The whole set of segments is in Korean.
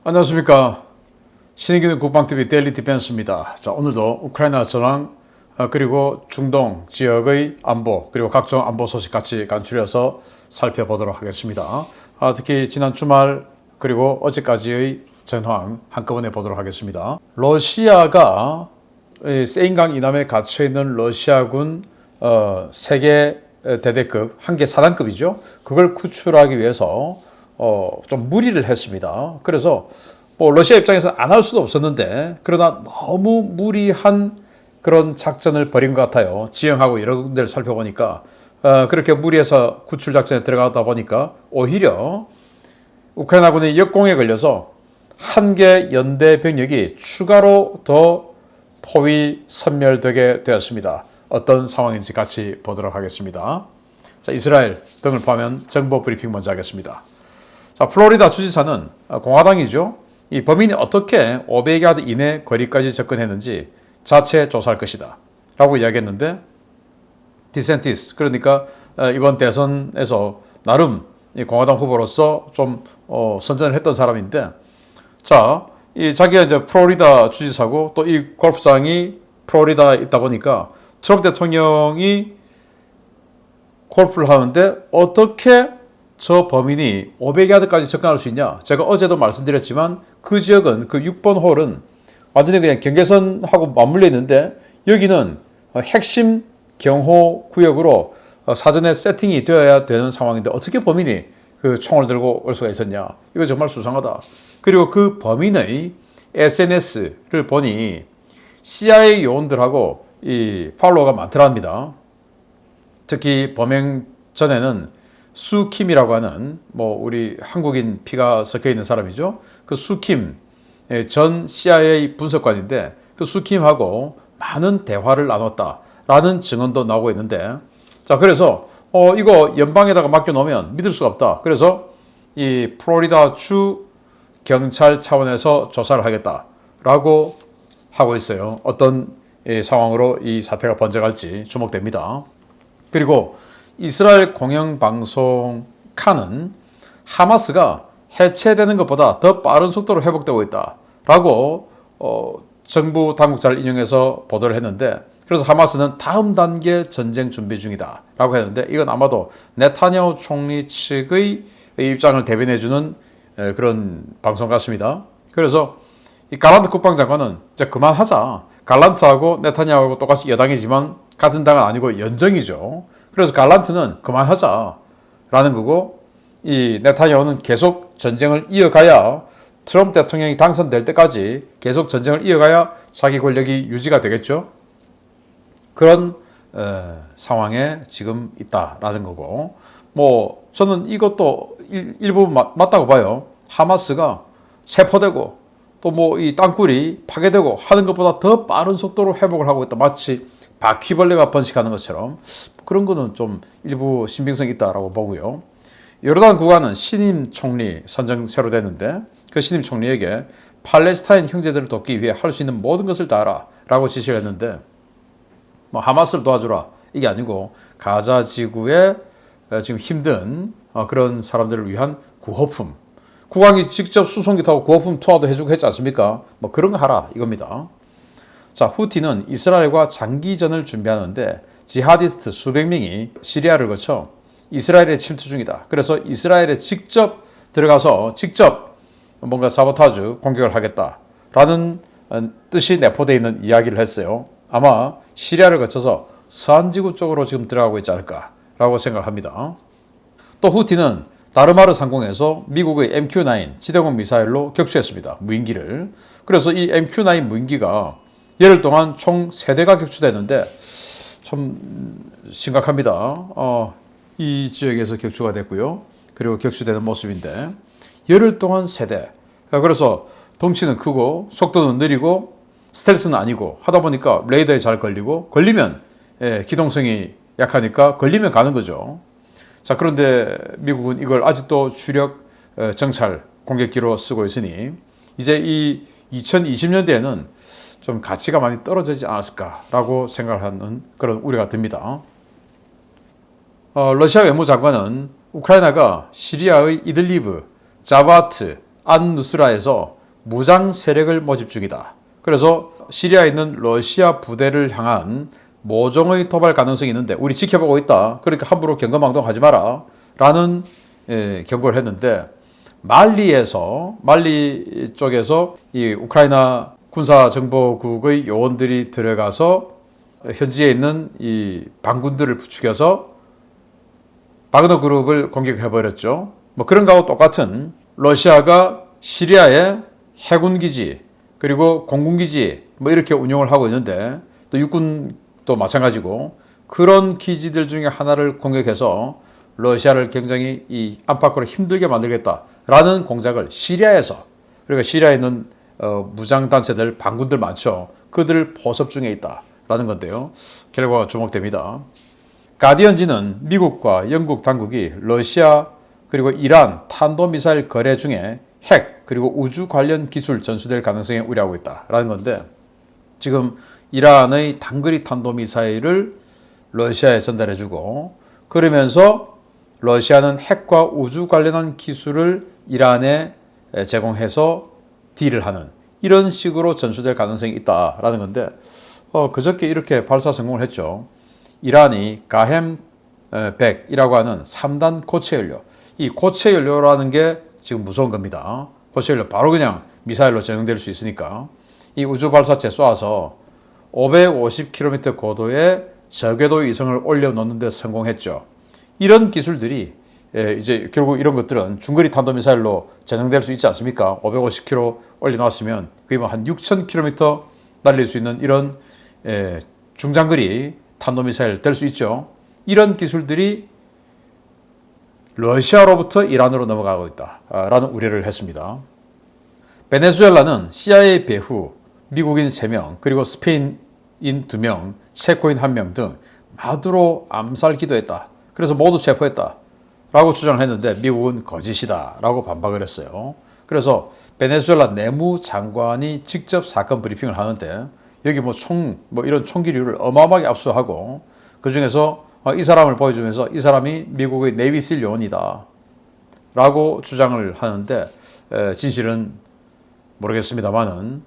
안녕하십니까. 신의균 국방TV 데일리 디펜스입니다. 자, 오늘도 우크라이나 전황 그리고 중동 지역의 안보 그리고 각종 안보 소식 같이 간추려서 살펴보도록 하겠습니다. 특히 지난 주말 그리고 어제까지의 전황 한꺼번에 보도록 하겠습니다. 러시아가 세인강 이남에 갇혀있는 러시아군 세계 대대급 한 개 사단급이죠. 그걸 구출하기 위해서 좀 무리를 했습니다. 그래서 뭐 러시아 입장에서는 안 할 수도 없었는데 그러나 너무 무리한 그런 작전을 벌인 것 같아요. 지형하고 여러 군데를 살펴보니까 그렇게 무리해서 구출 작전에 들어가다 보니까 오히려 우크라이나군의 역공에 걸려서 한 개 연대 병력이 추가로 더 포위 섬멸되게 되었습니다. 어떤 상황인지 같이 보도록 하겠습니다. 자, 이스라엘 등을 포함한 정보 브리핑 먼저 하겠습니다. 자, 플로리다 주지사는 공화당이죠. 이 범인이 어떻게 500야드 이내 거리까지 접근했는지 자체 조사할 것이다 라고 이야기했는데, 디센티스, 그러니까 이번 대선에서 나름 공화당 후보로서 좀 선전을 했던 사람인데, 자, 자기가 이제 플로리다 주지사고 또 이 골프장이 플로리다에 있다 보니까 트럼프 대통령이 골프를 하는데 어떻게 저 범인이 500야드까지 접근할 수 있냐? 제가 어제도 말씀드렸지만 그 지역은 그 6번 홀은 완전히 그냥 경계선하고 맞물려 있는데 여기는 핵심 경호 구역으로 사전에 세팅이 되어야 되는 상황인데 어떻게 범인이 그 총을 들고 올 수가 있었냐? 이거 정말 수상하다. 그리고 그 범인의 SNS를 보니 CIA 요원들하고 이 팔로워가 많더랍니다. 특히 범행 전에는 수킴이라고 하는 뭐 우리 한국인 피가 섞여 있는 사람이죠. 그 수킴 전 CIA 분석관인데 그 수킴하고 많은 대화를 나눴다라는 증언도 나오고 있는데, 자, 그래서 이거 연방에다가 맡겨놓으면 믿을 수가 없다. 그래서 이 플로리다 주 경찰 차원에서 조사를 하겠다라고 하고 있어요. 어떤 상황으로 이 사태가 번져갈지 주목됩니다. 그리고 이스라엘 공영방송 칸은 하마스가 해체되는 것보다 더 빠른 속도로 회복되고 있다라고 정부 당국자를 인용해서 보도를 했는데, 그래서 하마스는 다음 단계 전쟁 준비 중이다라고 했는데 이건 아마도 네타냐후 총리 측의 입장을 대변해주는 그런 방송 같습니다. 그래서 이 갈란트 국방장관은 이제 그만하자. 갈란트하고 네타냐후하고 똑같이 여당이지만 같은 당은 아니고 연정이죠. 그래서 갈란트는 그만하자라는 거고, 이 네타냐후는 계속 전쟁을 이어가야 트럼프 대통령이 당선될 때까지 계속 전쟁을 이어가야 자기 권력이 유지가 되겠죠. 그런 상황에 지금 있다라는 거고, 뭐 저는 이것도 일부 맞다고 봐요. 하마스가 체포되고 또 뭐 이 땅굴이 파괴되고 하는 것보다 더 빠른 속도로 회복을 하고 있다. 마치 바퀴벌레가 번식하는 것처럼 그런 거는 좀 일부 신빙성이 있다라고 보고요. 요르단 국가는 신임 총리 선정 새로 됐는데 그 신임 총리에게 팔레스타인 형제들을 돕기 위해 할 수 있는 모든 것을 다 하라 라고 지시를 했는데, 뭐 하마스를 도와주라 이게 아니고 가자 지구에 지금 힘든 그런 사람들을 위한 구호품, 국왕이 직접 수송기 타고 구호품 투어도 해주고 했지 않습니까? 뭐 그런 거 하라 이겁니다. 자, 후티는 이스라엘과 장기전을 준비하는데 지하디스트 수백 명이 시리아를 거쳐 이스라엘에 침투 중이다. 그래서 이스라엘에 직접 들어가서 직접 뭔가 사보타주 공격을 하겠다라는 뜻이 내포되어 있는 이야기를 했어요. 아마 시리아를 거쳐서 서한지구 쪽으로 지금 들어가고 있지 않을까라고 생각합니다. 또 후티는 다르마르 상공에서 미국의 MQ-9 지대공 미사일로 격추했습니다. 무인기를. 그래서 이 MQ-9 무인기가 열흘 동안 총 3대가 격추됐는데 참 심각합니다. 이 지역에서 격추가 됐고요. 그리고 격추되는 모습인데 열흘 동안 3대. 그래서 덩치는 크고 속도는 느리고 스텔스는 아니고 하다 보니까 레이더에 잘 걸리고 걸리면 기동성이 약하니까 걸리면 가는 거죠. 자, 그런데 미국은 이걸 아직도 주력 정찰 공격기로 쓰고 있으니 이제 이 2020년대에는 좀 가치가 많이 떨어지지 않았을까라고 생각하는 그런 우려가 듭니다. 러시아 외무장관은 우크라이나가 시리아의 이들리브, 자바트, 안-누스라에서 무장 세력을 모집 중이다. 그래서 시리아에 있는 러시아 부대를 향한 모종의 도발 가능성이 있는데 우리 지켜보고 있다. 그러니까 함부로 경거망동하지 마라. 라는 경고를 했는데 말리 쪽에서 이 우크라이나 군사정보국의 요원들이 들어가서 현지에 있는 이 반군들을 부추겨서 바그너 그룹을 공격해버렸죠. 뭐 그런 거하고 똑같은 러시아가 시리아의 해군기지 그리고 공군기지 뭐 이렇게 운용을 하고 있는데 또 육군도 마찬가지고 그런 기지들 중에 하나를 공격해서 러시아를 굉장히 이 안팎으로 힘들게 만들겠다라는 공작을 시리아에서 그러니까 시리아에 있는 무장단체들 반군들 많죠. 그들 포섭 중에 있다라는 건데요. 결과가 주목됩니다. 가디언지는 미국과 영국 당국이 러시아 그리고 이란 탄도미사일 거래 중에 핵 그리고 우주 관련 기술 전수될 가능성에 우려하고 있다라는 건데 지금 이란의 단거리 탄도미사일을 러시아에 전달해주고 그러면서 러시아는 핵과 우주 관련한 기술을 이란에 제공해서 딜을 하는 이런 식으로 전수될 가능성이 있다라는 건데 그저께 이렇게 발사 성공을 했죠. 이란이 가햄 100이라고 하는 3단 고체 연료 이 고체 연료라는 게 지금 무서운 겁니다. 고체 연료 바로 그냥 미사일로 전용될 수 있으니까 이 우주 발사체 쏘아서 550km 고도의 저궤도 위성을 올려놓는 데 성공했죠. 이런 기술들이 이제 결국 이런 것들은 중거리 탄도미사일로 전용될 수 있지 않습니까? 550km 올려놨으면 그게 뭐 한 6,000km 날릴 수 있는 이런 중장거리 탄도미사일 될 수 있죠. 이런 기술들이 러시아로부터 이란으로 넘어가고 있다라는 우려를 했습니다. 베네수엘라는 CIA 배후 미국인 3명 그리고 스페인인 2명 체코인 1명 등 마두로 암살 기도했다. 그래서 모두 체포했다. 라고 주장을 했는데 미국은 거짓이다. 라고 반박을 했어요. 그래서 베네수엘라 내무장관이 직접 사건 브리핑을 하는데 여기 뭐 이런 총기류를 어마어마하게 압수하고 그 중에서 이 사람을 보여주면서 이 사람이 미국의 네이비실 요원이다. 라고 주장을 하는데 진실은 모르겠습니다만은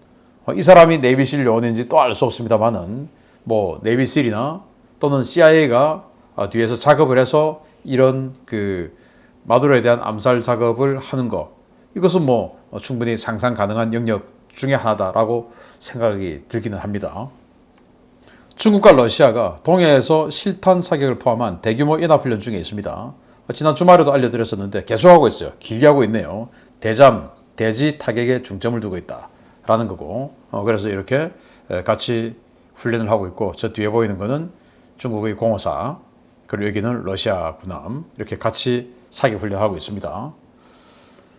이 사람이 네이비실 요원인지 또 알 수 없습니다만은 뭐 네이비실이나 또는 CIA가 뒤에서 작업을 해서 이런 그 마두로에 대한 암살 작업을 하는 거 이것은 뭐 충분히 상상 가능한 영역 중에 하나다라고 생각이 들기는 합니다. 중국과 러시아가 동해에서 실탄 사격을 포함한 대규모 연합훈련 중에 있습니다. 지난 주말에도 알려드렸었는데 계속하고 있어요. 길게 하고 있네요. 대지 타격에 중점을 두고 있다라는 거고 그래서 이렇게 같이 훈련을 하고 있고 저 뒤에 보이는 거는 중국의 공호사 그리고 여기는 러시아 군함 이렇게 같이 사격 훈련하고 있습니다.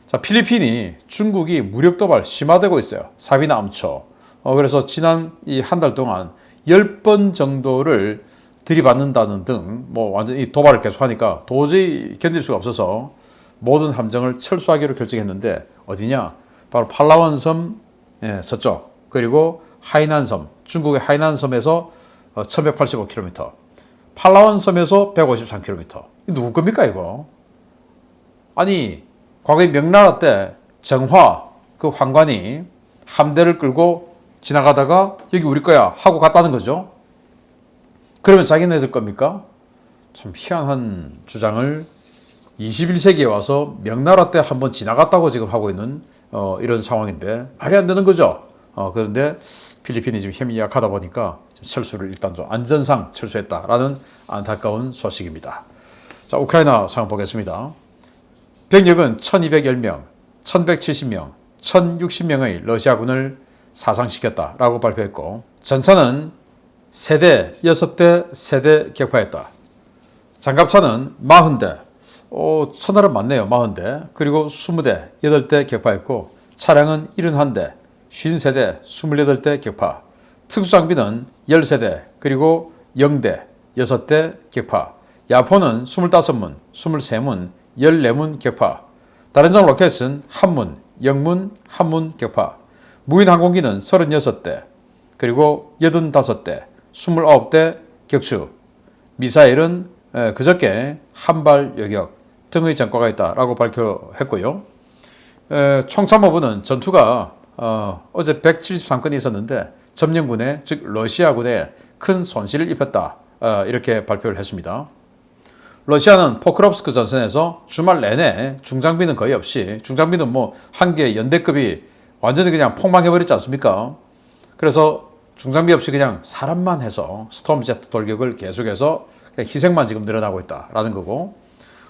자, 필리핀이 중국이 무력 도발 심화되고 있어요. 사비나 암초. 그래서 지난 이 한 달 동안 10번 정도를 들이받는다는 등 뭐 완전 이 도발을 계속하니까 도저히 견딜 수가 없어서 모든 함정을 철수하기로 결정했는데 어디냐? 바로 팔라완섬 서쪽 그리고 하이난섬 중국의 하이난섬에서 1185km 팔라완섬에서 153km 누구 겁니까 이거? 아니 과거에 명나라 때 정화 그 황관이 함대를 끌고 지나가다가 여기 우리 거야 하고 갔다는 거죠. 그러면 자기네들 겁니까? 참 희한한 주장을 21세기에 와서 명나라 때 한번 지나갔다고 지금 하고 있는 이런 상황인데 말이 안 되는 거죠. 그런데 필리핀이 지금 힘이 약하다 보니까 철수를 일단 좀 안전상 철수했다라는 안타까운 소식입니다. 자, 우크라이나 상황 보겠습니다. 병력은 1210명, 1170명, 1060명의 러시아군을 사상시켰다라고 발표했고 전차는 6대 격파했다. 장갑차는 40대, 천하는 많네요. 40대, 그리고 20대, 8대 격파했고 차량은 71대, 53대, 28대 격파. 특수장비는 10세대, 그리고 0대, 6대 격파. 야포는 25문, 23문, 14문 격파. 다른장 로켓은 1문, 0문, 1문 격파. 무인 항공기는 36대, 그리고 85대, 29대 격추. 미사일은 그저께 한발 여격 등의 전과가 있다라고 발표했고요. 총참모부는 전투가 어제 173건이 있었는데 점령군에 즉 러시아군에 큰 손실을 입혔다 이렇게 발표를 했습니다. 러시아는 포크롭스크 전선에서 주말 내내 중장비는 거의 없이 중장비는 뭐 한 개 연대급이 완전히 그냥 폭망해버렸지 않습니까? 그래서 중장비 없이 그냥 사람만 해서 스톰제트 돌격을 계속해서 희생만 지금 늘어나고 있다라는 거고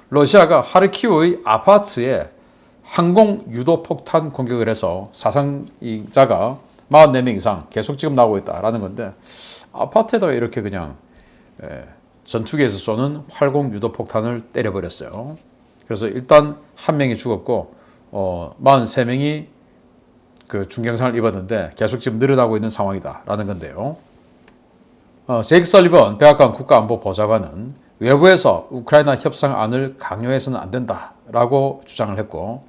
러시아가 하르키우의 아파트에 항공 유도 폭탄 공격을 해서 사상자가 44명 이상 계속 지금 나오고 있다라는 건데 아파트에다가 이렇게 그냥 전투기에서 쏘는 활공 유도 폭탄을 때려버렸어요. 그래서 일단 한 명이 죽었고 43명이 그 중경상을 입었는데 계속 지금 늘어나고 있는 상황이다라는 건데요. 제이크 설리번 백악관 국가안보보좌관은 외부에서 우크라이나 협상안을 강요해서는 안 된다라고 주장을 했고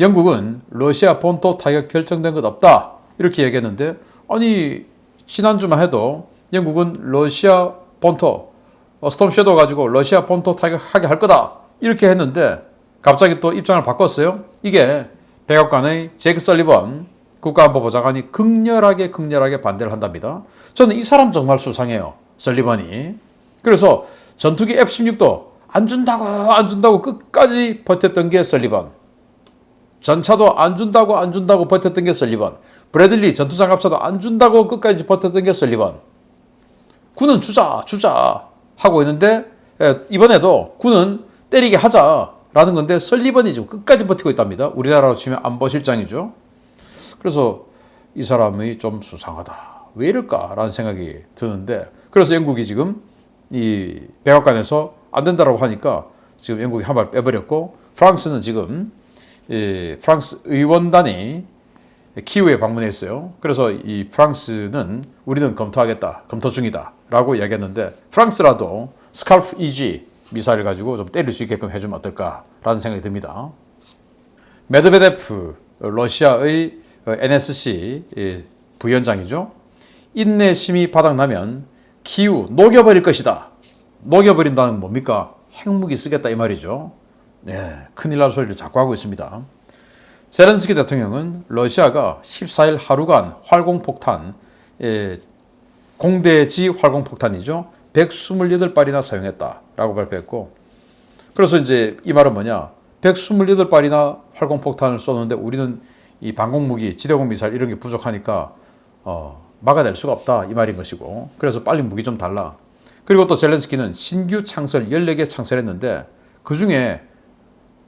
영국은 러시아 본토 타격 결정된 것 없다 이렇게 얘기했는데 아니 지난주만 해도 영국은 러시아 본토 스톰 섀도우 가지고 러시아 본토 타격하게 할 거다 이렇게 했는데 갑자기 또 입장을 바꿨어요. 이게 백악관의 제이크 설리번 국가안보보좌관이 극렬하게 반대를 한답니다. 저는 이 사람 정말 수상해요. 설리번이. 그래서 전투기 F-16도 안 준다고 끝까지 버텼던 게 설리번. 전차도 안 준다고 버텼던 게 설리번. 브래들리 전투장갑차도 안 준다고 끝까지 버텼던 게 설리번. 군은 주자 하고 있는데 이번에도 군은 때리게 하자라는 건데 설리번이 지금 끝까지 버티고 있답니다. 우리나라로 치면 안보실장이죠. 그래서 이 사람이 좀 수상하다. 왜 이럴까라는 생각이 드는데 그래서 영국이 지금 이 백악관에서 안 된다라고 하니까 지금 영국이 한 발 빼버렸고 프랑스는 지금 프랑스 의원단이 키우에 방문했어요. 그래서 이 프랑스는 우리는 검토하겠다, 검토 중이다라고 이야기했는데 프랑스라도 스칼프 EG 미사일 가지고 좀 때릴 수 있게끔 해주면 어떨까라는 생각이 듭니다. 메드베데프 러시아의 NSC 부위원장이죠. 인내심이 바닥나면 기후 녹여버릴 것이다. 녹여버린다는 뭡니까? 핵무기 쓰겠다 이 말이죠. 네, 큰일 날 소리를 자꾸 하고 있습니다. 제렌스키 대통령은 러시아가 14일 하루간 활공폭탄, 공대지 활공폭탄이죠. 128발이나 사용했다라고 발표했고 그래서 이제 이 말은 뭐냐? 128발이나 활공폭탄을 쏘는데 우리는 이 방공무기, 지대공 미사일 이런 게 부족하니까 막아낼 수가 없다 이 말인 것이고 그래서 빨리 무기 좀 달라. 그리고 또 젤렌스키는 신규 창설 14개 창설했는데 그중에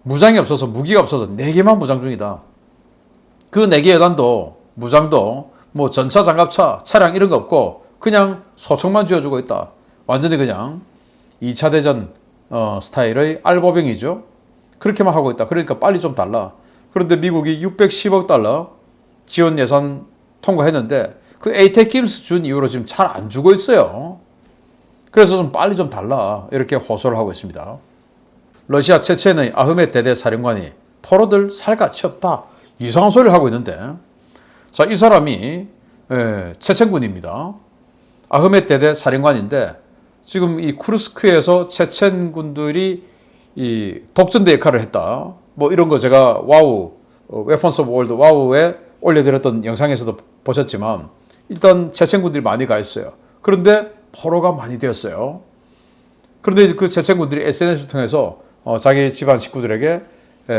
무장이 없어서 무기가 없어서 4개만 무장 중이다. 그 4개 여단도 무장도 뭐 전차, 장갑차, 차량 이런 거 없고 그냥 소총만 쥐어주고 있다. 완전히 그냥 2차 대전 스타일의 알보병이죠. 그렇게만 하고 있다. 그러니까 빨리 좀 달라. 그런데 미국이 610억 달러 지원 예산 통과했는데 그 에이테킴스 준 이후로 지금 잘 안 주고 있어요. 그래서 좀 빨리 좀 달라 이렇게 호소를 하고 있습니다. 러시아 체첸의 아흐메 대대 사령관이 포로들 살 가치 없다 이상한 소리를 하고 있는데 자, 이 사람이 체첸군입니다. 아흐메 대대 사령관인데 지금 이 쿠르스크에서 체첸군들이 이 독전대 역할을 했다. 뭐 이런 거 제가 와우 웨펀스 오브 월드 와우에 올려드렸던 영상에서도 보셨지만 일단 체첸군들이 많이 가 있어요. 그런데 포로가 많이 되었어요. 그런데 그 체첸군들이 SNS를 통해서 자기 집안 식구들에게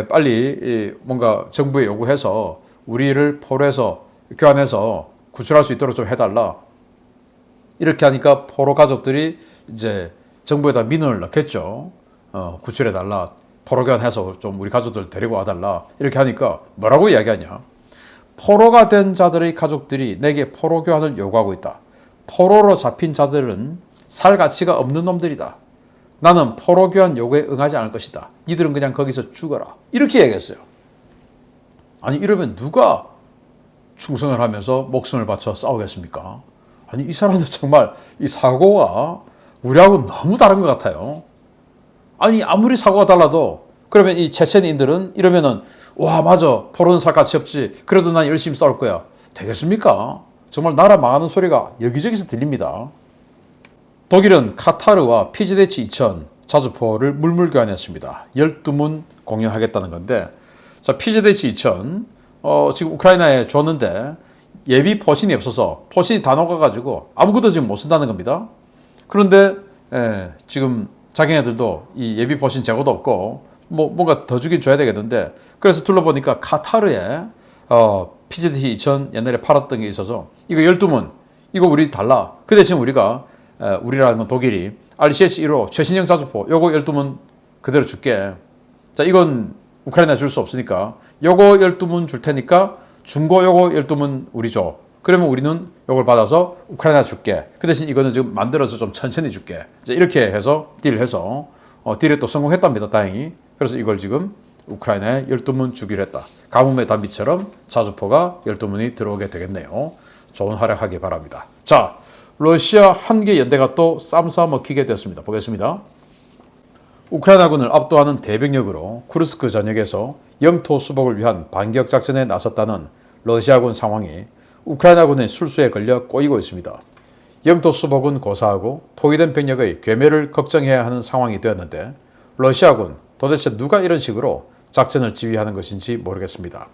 빨리 뭔가 정부에 요구해서 우리를 포로에서 교환해서 구출할 수 있도록 좀 해달라. 이렇게 하니까 포로 가족들이 이제 정부에다 민원을 넣겠죠. 구출해달라. 포로 교환해서 좀 우리 가족들 데리고 와달라. 이렇게 하니까 뭐라고 이야기하냐. 포로가 된 자들의 가족들이 내게 포로 교환을 요구하고 있다. 포로로 잡힌 자들은 살 가치가 없는 놈들이다. 나는 포로 교환 요구에 응하지 않을 것이다. 니들은 그냥 거기서 죽어라. 이렇게 얘기했어요. 아니 이러면 누가 충성을 하면서 목숨을 바쳐 싸우겠습니까? 아니 이 사람들 정말 이 사고가 우리하고 너무 다른 것 같아요. 아니 아무리 사고가 달라도 그러면 이 체첸인들은 이러면은 와 맞아 포로는 살 가치 없지 그래도 난 열심히 싸울 거야 되겠습니까? 정말 나라 망하는 소리가 여기저기서 들립니다. 독일은 카타르와 피지대치 2000 자주포를 물물 교환했습니다. 12문 공유하겠다는 건데 자, PZH-2000 지금 우크라이나에 줬는데 예비 포신이 없어서 포신이 다 녹아가지고 아무것도 지금 못 쓴다는 겁니다. 그런데 지금 자기네들도 이 예비 포신 재고도 없고 뭔가 더 주긴 줘야 되겠는데, 그래서 둘러보니까 카타르에 PZH-2000 옛날에 팔았던 게 있어서 이거 12문 이거 우리 달라. 그 대신 우리가 우리라는 건 독일이 RCH-15 최신형 자주포 요거 12문 그대로 줄게. 자, 이건 우크라이나 줄 수 없으니까 요거 12문 줄 테니까 중고 요거 12문 우리 줘. 그러면 우리는 요걸 받아서 우크라이나 줄게. 그 대신 이거는 지금 만들어서 좀 천천히 줄게. 이제 이렇게 해서 딜을 해서 딜에 또 성공했답니다. 다행히. 그래서 이걸 지금 우크라이나에 12문 주기로 했다. 가뭄의 단비처럼 자주포가 12문이 들어오게 되겠네요. 좋은 활약하기 바랍니다. 자, 러시아 한 개 연대가 또 쌈싸 먹히게 되었습니다. 보겠습니다. 우크라이나군을 압도하는 대병력으로 쿠르스크 전역에서 영토 수복을 위한 반격 작전에 나섰다는 러시아군 상황이 우크라이나군의 술수에 걸려 꼬이고 있습니다. 영토 수복은 고사하고 포위된 병력의 괴멸을 걱정해야 하는 상황이 되었는데, 러시아군 도대체 누가 이런 식으로 작전을 지휘하는 것인지 모르겠습니다.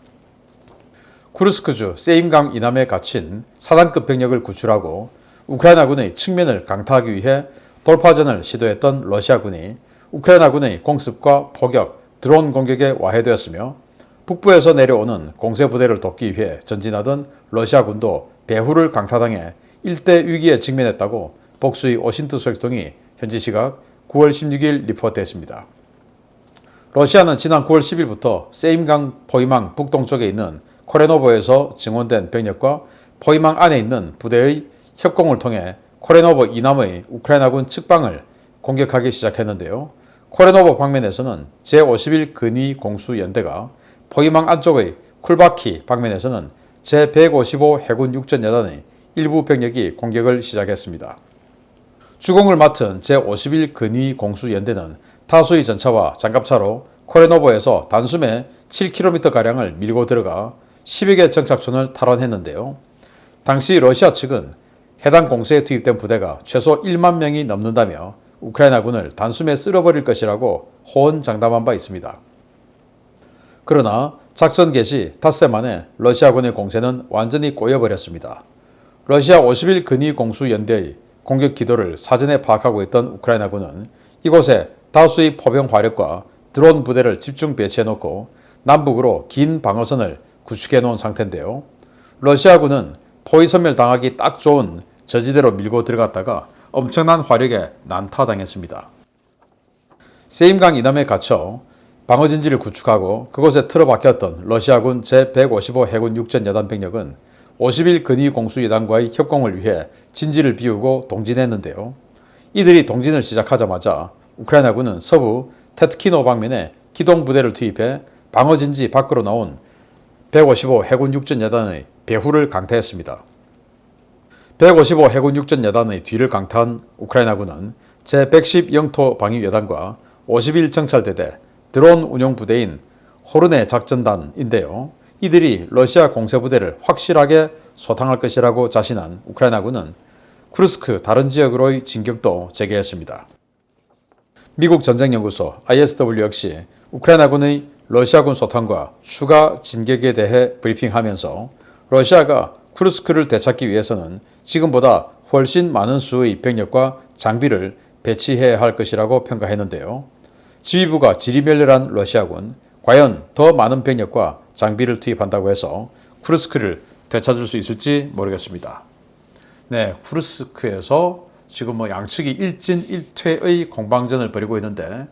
쿠르스크주 세임강 이남에 갇힌 사단급 병력을 구출하고 우크라이나군의 측면을 강타하기 위해 돌파전을 시도했던 러시아군이 우크라이나군의 공습과 포격, 드론 공격에 와해되었으며, 북부에서 내려오는 공세부대를 돕기 위해 전진하던 러시아군도 배후를 강타당해 일대 위기에 직면했다고 복수의 오신트 소식통이 현지 시각 9월 16일 리포트했습니다. 러시아는 지난 9월 10일부터 세임강 포위망 북동쪽에 있는 코레노보에서 증원된 병력과 포위망 안에 있는 부대의 협공을 통해 코레노보 이남의 우크라이나군 측방을 공격하기 시작했는데요. 코레노보 방면에서는 제51 근위 공수연대가, 포위망 안쪽의 쿨바키 방면에서는 제155 해군 육전여단의 일부 병력이 공격을 시작했습니다. 주공을 맡은 제51 근위 공수연대는 다수의 전차와 장갑차로 코레노보에서 단숨에 7km가량을 밀고 들어가 10여 개 정착촌을 탈환했는데요. 당시 러시아 측은 해당 공세에 투입된 부대가 최소 1만 명이 넘는다며 우크라이나군을 단숨에 쓸어버릴 것이라고 호언장담한 바 있습니다. 그러나 작전 개시 닷새 만에 러시아군의 공세는 완전히 꼬여버렸습니다. 러시아 50일 근위 공수연대의 공격 기도를 사전에 파악하고 있던 우크라이나군은 이곳에 다수의 포병 화력과 드론 부대를 집중 배치해놓고 남북으로 긴 방어선을 구축해 놓은 상태인데요. 러시아군은 포위선멸 당하기 딱 좋은 저지대로 밀고 들어갔다가 엄청난 화력에 난타당했습니다. 세임강 이남에 갇혀 방어진지를 구축하고 그곳에 틀어박혔던 러시아군 제155 해군 육전여단 병력은 50일 근위 공수여단과의 협공을 위해 진지를 비우고 동진했는데요. 이들이 동진을 시작하자마자 우크라이나군은 서부 테트키노 방면에 기동부대를 투입해 방어진지 밖으로 나온 155 해군 육전여단의 배후를 강타했습니다. 155 해군 육전여단의 뒤를 강타한 우크라이나군은 제110 영토 방위여단과 51 정찰대대, 드론 운용부대인 호르네 작전단인데요. 이들이 러시아 공세부대를 확실하게 소탕할 것이라고 자신한 우크라이나군은 쿠르스크 다른 지역으로의 진격도 재개했습니다. 미국 전쟁연구소 ISW 역시 우크라이나군의 러시아군 소탕과 추가 진격에 대해 브리핑하면서 러시아가 쿠르스크를 되찾기 위해서는 지금보다 훨씬 많은 수의 병력과 장비를 배치해야 할 것이라고 평가했는데요. 지휘부가 지리멸렬한 러시아군, 과연 더 많은 병력과 장비를 투입한다고 해서 쿠르스크를 되찾을 수 있을지 모르겠습니다. 네, 쿠르스크에서 지금 양측이 일진일퇴의 공방전을 벌이고 있는데,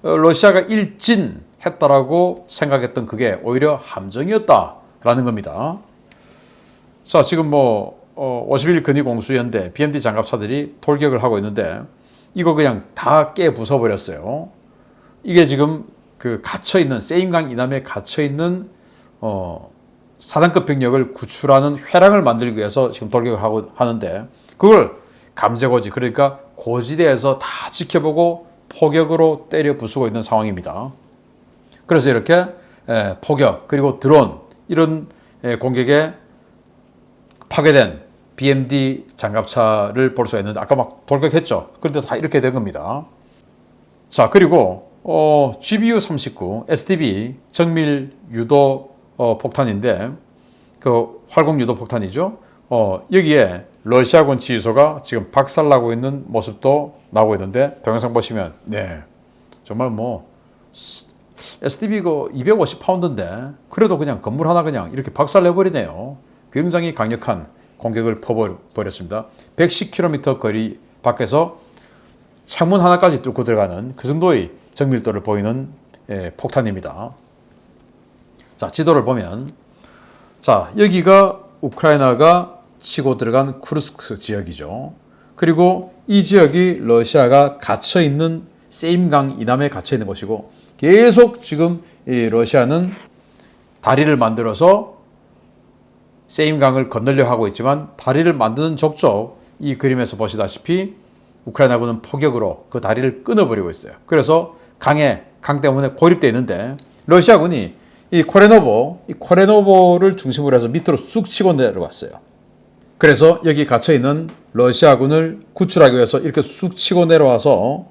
러시아가 일진했다라고 생각했던 그게 오히려 함정이었다라는 겁니다. 자, 지금 50일 근위 공수연대 BMD 장갑차들이 돌격을 하고 있는데 이거 그냥 다 깨 부숴버렸어요. 이게 지금 그 갇혀있는 세임강 이남에 갇혀있는 사단급 병력을 구출하는 회랑을 만들기 위해서 지금 돌격을 하고 하는데, 그걸 감제고지, 그러니까 고지대에서 다 지켜보고 포격으로 때려 부수고 있는 상황입니다. 그래서 이렇게 포격 그리고 드론 이런 공격에 파괴된 BMD 장갑차를 볼 수가 있는데, 아까 막 돌격했죠. 그런데 다 이렇게 된 겁니다. 자, 그리고 GBU-39 SDB 정밀 유도 폭탄인데 그 활공 유도 폭탄이죠. 여기에 러시아군 지휘소가 지금 박살나고 있는 모습도 나오고 있는데 동영상 보시면 네 정말 뭐 SDB 그 250파운드인데 그래도 그냥 건물 하나 그냥 이렇게 박살내버리네요. 굉장히 강력한 공격을 퍼버렸습니다. 110km 거리 밖에서 창문 하나까지 뚫고 들어가는 그 정도의 정밀도를 보이는 폭탄입니다. 자, 지도를 보면 자, 여기가 우크라이나가 치고 들어간 쿠르스크 지역이죠. 그리고 이 지역이 러시아가 갇혀있는 세임강 이남에 갇혀있는 곳이고 계속 지금 이 러시아는 다리를 만들어서 세임강을 건너려 하고 있지만 다리를 만드는 족족 이 그림에서 보시다시피 우크라이나군은 포격으로 그 다리를 끊어버리고 있어요. 그래서 강 때문에 고립되어 있는데 러시아군이 이 코레노보를 중심으로 해서 밑으로 쑥 치고 내려갔어요. 그래서 여기 갇혀있는 러시아군을 구출하기 위해서 이렇게 쑥 치고 내려와서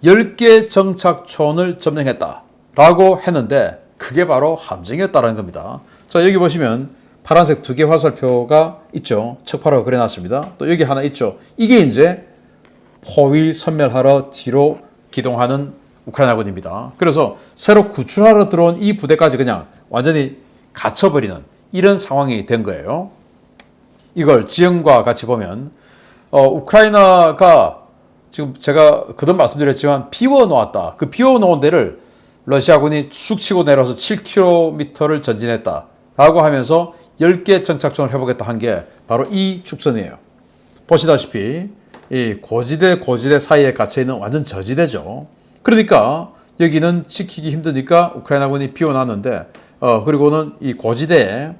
10개 정착촌을 점령했다라고 했는데 그게 바로 함정이었다는 겁니다. 자, 여기 보시면 파란색 2개 화살표가 있죠. 척파로 그려놨습니다. 또 여기 하나 있죠. 이게 이제 포위 섬멸하러 뒤로 기동하는 우크라이나군입니다. 그래서 새로 구출하러 들어온 이 부대까지 그냥 완전히 갇혀버리는 이런 상황이 된 거예요. 이걸 지형과 같이 보면 우크라이나가 지금 제가 그전 말씀드렸지만 비워놓았다. 그 비워놓은 데를 러시아군이 쑥 치고 내려와서 7km를 전진했다라고 하면서 10개 정착촌을 해보겠다 한 게 바로 이 축선이에요. 보시다시피 이 고지대 사이에 갇혀있는 완전 저지대죠. 그러니까 여기는 지키기 힘드니까 우크라이나군이 비워놨는데 그리고는 이 고지대에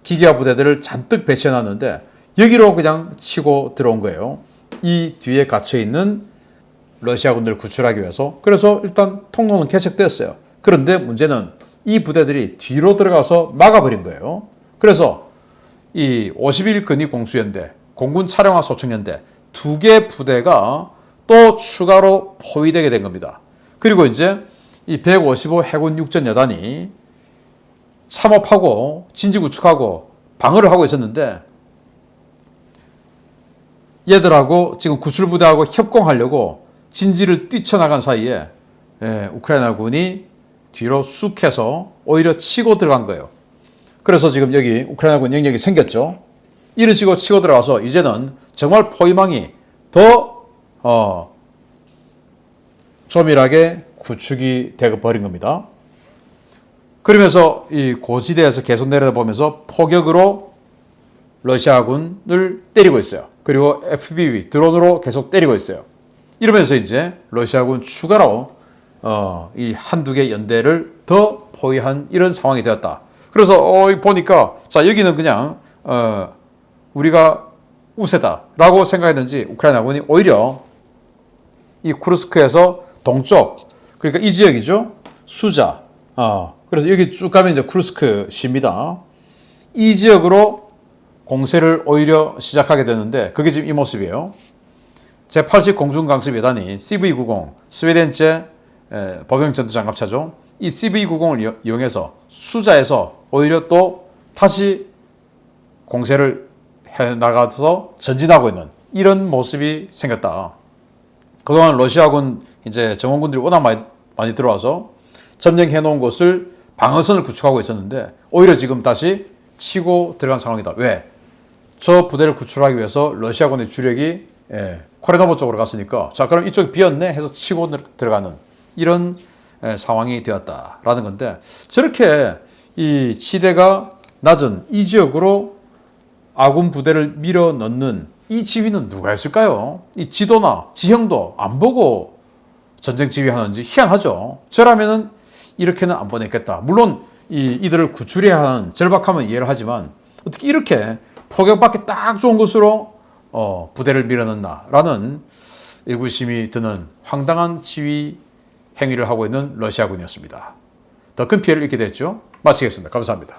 기계화 부대들을 잔뜩 배치해놨는데 여기로 그냥 치고 들어온 거예요. 이 뒤에 갇혀있는 러시아군들을 구출하기 위해서. 그래서 일단 통로는 개척되었어요. 그런데 문제는 이 부대들이 뒤로 들어가서 막아버린 거예요. 그래서 이 51 근위공수연대, 공군 차량화 소총연대 2개 부대가 또 추가로 포위되게 된 겁니다. 그리고 이제 이 155 해군 육전 여단이 참업하고 진지구축하고 방어를 하고 있었는데 얘들하고 지금 구출부대하고 협공하려고 진지를 뛰쳐나간 사이에 우크라이나군이 뒤로 쑥 해서 오히려 치고 들어간 거예요. 그래서 지금 여기 우크라이나군 영역이 생겼죠. 이런 식으로 치고 들어가서 이제는 정말 포위망이 더 조밀하게 구축이 되어 버린 겁니다. 그러면서 이 고지대에서 계속 내려다보면서 포격으로 러시아군을 때리고 있어요. 그리고 FPV 드론으로 계속 때리고 있어요. 이러면서 이제 러시아군 추가로 이 한두 개 연대를 더 포위한 이런 상황이 되었다. 그래서 보니까 자 여기는 그냥 우리가 우세다라고 생각했는지 우크라이나군이 오히려 이 쿠르스크에서 동쪽 그러니까 이 지역이죠. 수자. 그래서 여기 쭉 가면 이제 쿠르스크 시입니다. 이 지역으로 공세를 오히려 시작하게 되는데 그게 지금 이 모습이에요. 제80 공중강습여단이 CV-90 스웨덴제 보병전투장갑차죠. 이 CV-90을 이용해서 수자에서 오히려 또 다시 공세를 해나가서 전진하고 있는 이런 모습이 생겼다. 그동안 러시아군 이제 정원군들이 워낙 많이 들어와서 점령해 놓은 곳을 방어선을 구축하고 있었는데 오히려 지금 다시 치고 들어간 상황이다. 왜? 저 부대를 구출하기 위해서 러시아군의 주력이 코레노보 쪽으로 갔으니까 자 그럼 이쪽이 비었네 해서 치고 들어가는 이런 상황이 되었다라는 건데 저렇게 이 지대가 낮은 이 지역으로 아군 부대를 밀어 넣는 이 지휘는 누가 했을까요? 이 지도나 지형도 안 보고 전쟁 지휘하는지 희한하죠. 저라면은 이렇게는 안 보냈겠다. 물론 이들을 구출해야 하는 절박함은 이해를 하지만 어떻게 이렇게 포격받기 딱 좋은 곳으로 부대를 밀어넣나라는 의구심이 드는 황당한 지휘 행위를 하고 있는 러시아군이었습니다. 더 큰 피해를 입게 됐죠. 마치겠습니다. 감사합니다.